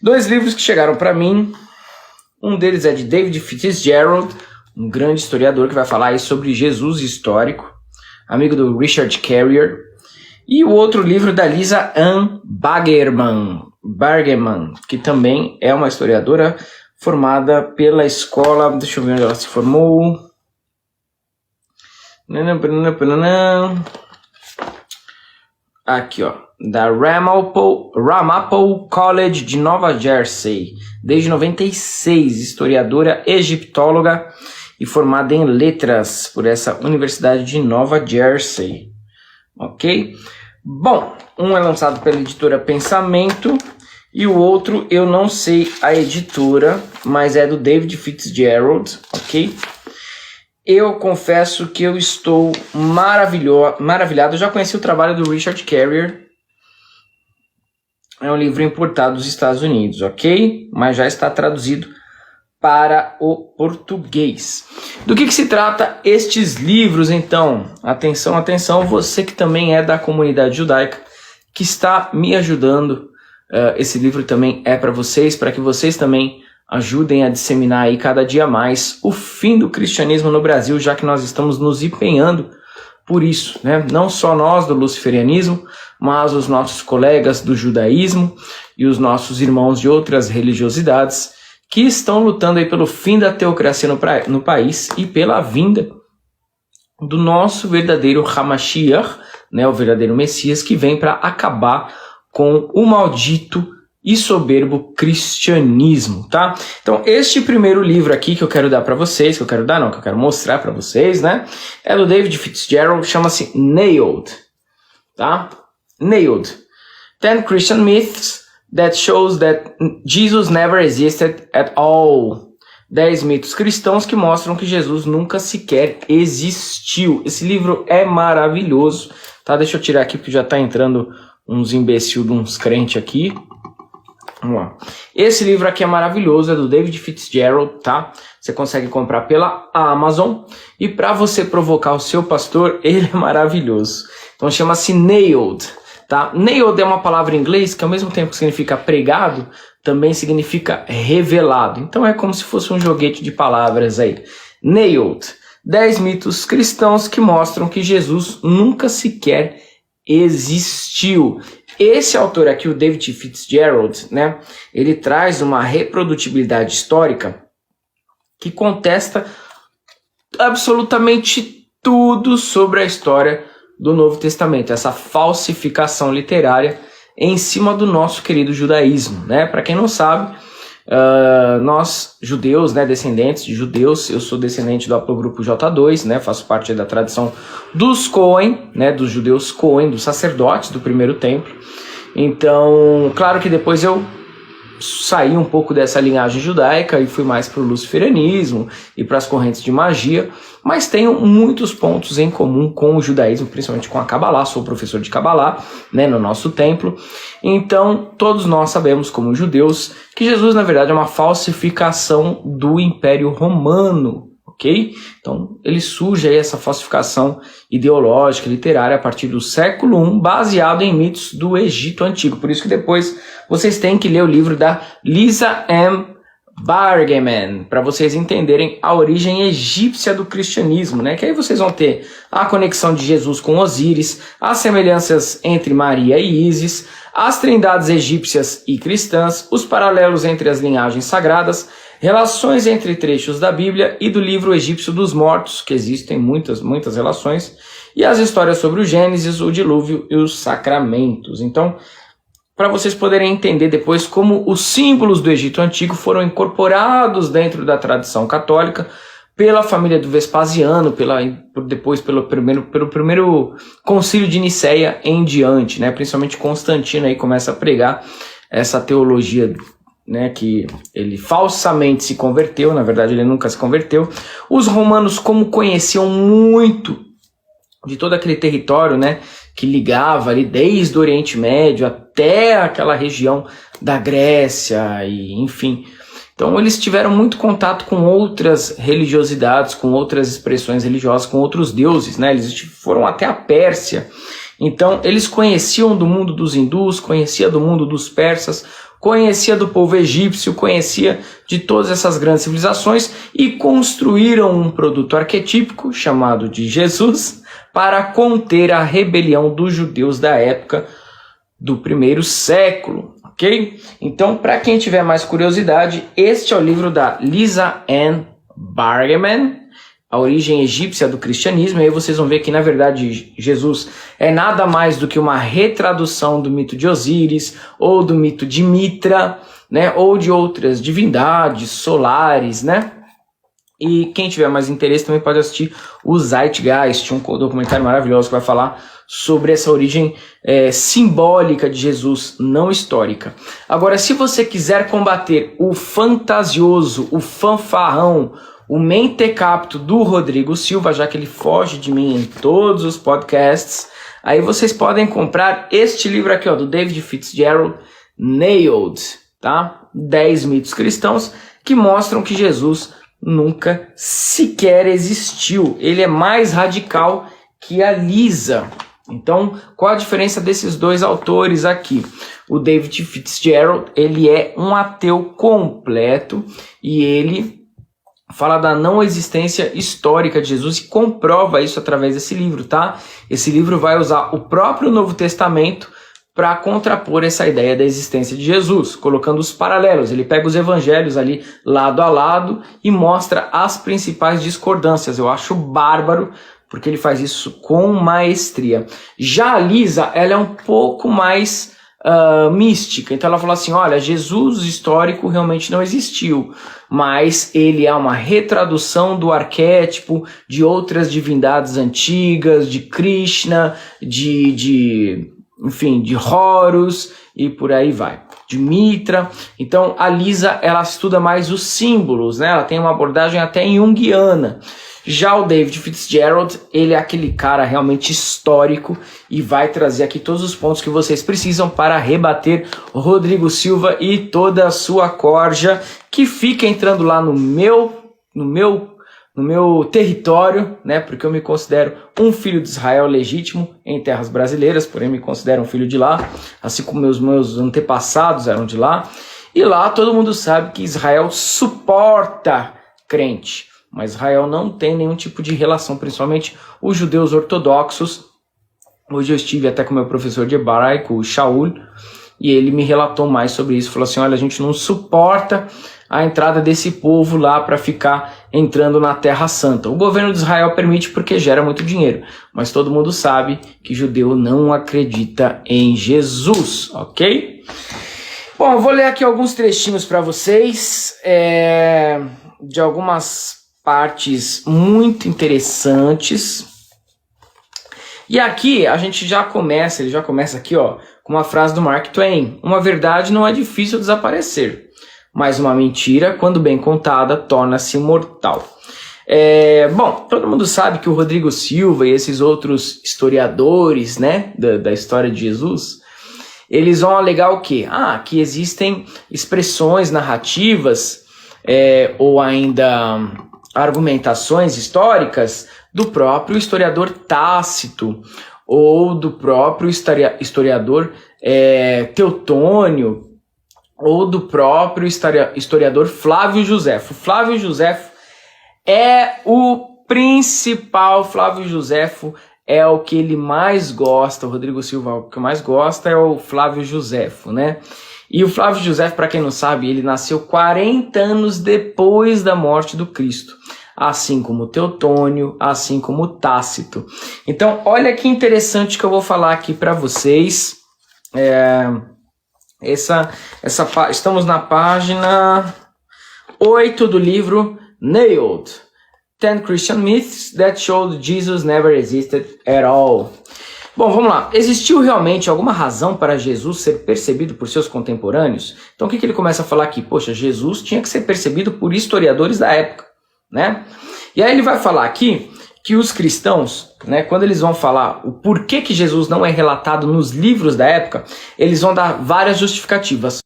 Dois livros que chegaram para mim. Um deles é de David Fitzgerald, um grande historiador que vai falar aí sobre Jesus histórico, amigo do Richard Carrier. E o outro livro da Lisa Ann Bargeman, que também é uma historiadora formada pela escola... Deixa eu ver onde ela se formou. Aqui, ó. Da Ramapo College de Nova Jersey. Desde 96, historiadora egiptóloga e formada em letras por essa Universidade de Nova Jersey. Ok? Bom, um é lançado pela editora Pensamento e o outro eu não sei a editora, mas é do David Fitzgerald, ok? Eu confesso que eu estou maravilhado. Eu já conheci o trabalho do Richard Carrier. É um livro importado dos Estados Unidos, ok? Mas já está traduzido para o português. Do que se trata estes livros, então? Atenção, atenção, você que também é da comunidade judaica, que está me ajudando. Esse livro também é para vocês, para que vocês também ajudem a disseminar aí cada dia mais o fim do cristianismo no Brasil, já que nós estamos nos empenhando por isso, né? Não só nós do luciferianismo, mas os nossos colegas do judaísmo e os nossos irmãos de outras religiosidades que estão lutando aí pelo fim da teocracia no país e pela vinda do nosso verdadeiro Hamashiach, né? O verdadeiro Messias, que vem para acabar com o maldito e soberbo cristianismo, tá? Então, este primeiro livro aqui que eu quero dar para vocês, que eu quero mostrar para vocês, né? É do David Fitzgerald, chama-se Nailed, tá? Nailed. 10 Christian Myths that shows that Jesus never existed at all. 10 mitos cristãos que mostram que Jesus nunca sequer existiu. Esse livro é maravilhoso, tá? Deixa eu tirar aqui porque já tá entrando uns imbecil de uns crentes aqui. Vamos lá. Esse livro aqui é maravilhoso, é do David Fitzgerald, tá? Você consegue comprar pela Amazon. E para você provocar o seu pastor, ele é maravilhoso. Então chama-se Nailed, tá? Nailed é uma palavra em inglês que ao mesmo tempo que significa pregado, também significa revelado. Então é como se fosse um joguete de palavras aí. Nailed. 10 mitos cristãos que mostram que Jesus nunca sequer existiu. Esse autor aqui, o David Fitzgerald, né, ele traz uma reprodutibilidade histórica que contesta absolutamente tudo sobre a história do Novo Testamento, essa falsificação literária em cima do nosso querido judaísmo, né? Para quem não sabe, nós judeus, né, descendentes de judeus, eu sou descendente do haplogrupo J2, né, faço parte da tradição dos Cohen, né, dos judeus Cohen, dos sacerdotes do primeiro templo. Então, claro que depois eu saí um pouco dessa linhagem judaica e fui mais para o luciferianismo e para as correntes de magia, mas tenho muitos pontos em comum com o judaísmo, principalmente com a Kabbalah. Sou professor de Kabbalah, né, no nosso templo. Então, todos nós sabemos, como judeus, que Jesus, na verdade, é uma falsificação do Império Romano, ok? Então, ele surge aí essa falsificação ideológica, literária, a partir do século I, baseado em mitos do Egito Antigo. Por isso que depois vocês têm que ler o livro da Lisa Ann Bargeman, para vocês entenderem a origem egípcia do cristianismo, né? Que aí vocês vão ter a conexão de Jesus com Osíris, as semelhanças entre Maria e Ísis, as trindades egípcias e cristãs, os paralelos entre as linhagens sagradas, relações entre trechos da Bíblia e do livro egípcio dos mortos, que existem muitas relações, e as histórias sobre o Gênesis, o dilúvio e os sacramentos. Então, para vocês poderem entender depois como os símbolos do Egito Antigo foram incorporados dentro da tradição católica pela família do Vespasiano, depois pelo primeiro concílio de Nicéia em diante, né? Principalmente Constantino aí começa a pregar essa teologia, né, que ele falsamente se converteu, na verdade ele nunca se converteu. Os romanos, como conheciam muito de todo aquele território, né, que ligava ali desde o Oriente Médio até aquela região da Grécia e enfim. Então eles tiveram muito contato com outras religiosidades, com outras expressões religiosas, com outros deuses, né? Eles foram até a Pérsia. Então eles conheciam do mundo dos hindus, conheciam do mundo dos persas, conhecia do povo egípcio, conhecia de todas essas grandes civilizações e construíram um produto arquetípico chamado de Jesus para conter a rebelião dos judeus da época do primeiro século, ok? Então, para quem tiver mais curiosidade, este é o livro da Lisa Ann Bargman, A Origem Egípcia do Cristianismo. E aí vocês vão ver que, na verdade, Jesus é nada mais do que uma retradução do mito de Osíris, ou do mito de Mitra, né, ou de outras divindades solares, né? E quem tiver mais interesse também pode assistir o Zeitgeist, um documentário maravilhoso que vai falar sobre essa origem simbólica de Jesus, não histórica. Agora, se você quiser combater o fantasioso, o fanfarrão, o mentecapto do Rodrigo Silva, já que ele foge de mim em todos os podcasts, aí vocês podem comprar este livro aqui, ó, do David Fitzgerald, Nailed, tá? 10 mitos cristãos que mostram que Jesus nunca sequer existiu. Ele é mais radical que a Lisa. Então, qual a diferença desses dois autores aqui? O David Fitzgerald, ele é um ateu completo e ele fala da não existência histórica de Jesus e comprova isso através desse livro, tá? Esse livro vai usar o próprio Novo Testamento para contrapor essa ideia da existência de Jesus, colocando os paralelos. Ele pega os evangelhos ali lado a lado e mostra as principais discordâncias. Eu acho bárbaro, porque ele faz isso com maestria. Já a Lisa, ela é um pouco mais mística. Então ela fala assim, olha, Jesus histórico realmente não existiu, mas ele é uma retradução do arquétipo de outras divindades antigas, de Krishna, enfim, de Horus e por aí vai, de Mitra. Então a Lisa, ela estuda mais os símbolos, né? Ela tem uma abordagem até junguiana. Já o David Fitzgerald, ele é aquele cara realmente histórico e vai trazer aqui todos os pontos que vocês precisam para rebater Rodrigo Silva e toda a sua corja, que fica entrando lá no meu território, né? Porque eu me considero um filho de Israel legítimo em terras brasileiras, porém me considero um filho de lá, assim como meus antepassados eram de lá. E lá todo mundo sabe que Israel suporta crente, mas Israel não tem nenhum tipo de relação, principalmente os judeus ortodoxos. Hoje eu estive até com meu professor de hebraico, o Shaul, e ele me relatou mais sobre isso. Falou assim, olha, a gente não suporta a entrada desse povo lá para ficar entrando na Terra Santa. O governo de Israel permite porque gera muito dinheiro, mas todo mundo sabe que judeu não acredita em Jesus, ok? Bom, eu vou ler aqui alguns trechinhos para vocês, de algumas partes muito interessantes. E aqui a gente ele já começa aqui, ó, com uma frase do Mark Twain. Uma verdade não é difícil desaparecer, mas uma mentira, quando bem contada, torna-se mortal. Bom, todo mundo sabe que o Rodrigo Silva e esses outros historiadores, né, da história de Jesus, eles vão alegar o quê? Que existem expressões narrativas ou ainda argumentações históricas do próprio historiador Tácito ou do próprio historiador Teutônio ou do próprio historiador Flávio Josefo. Flávio Josefo é o principal, Flávio Josefo é o que ele mais gosta, o Rodrigo Silva o que mais gosta é o Flávio Josefo, né? E o Flávio Josefo, para quem não sabe, ele nasceu 40 anos depois da morte do Cristo, assim como Teutônio, assim como Tácito. Então, olha que interessante que eu vou falar aqui para vocês. Estamos na página 8 do livro Nailed, 10 Christian Myths that Showed Jesus Never Existed at All. Bom, vamos lá. Existiu realmente alguma razão para Jesus ser percebido por seus contemporâneos? Então o que ele começa a falar aqui? Poxa, Jesus tinha que ser percebido por historiadores da época, né? E aí ele vai falar aqui que os cristãos, né, quando eles vão falar o porquê que Jesus não é relatado nos livros da época, eles vão dar várias justificativas.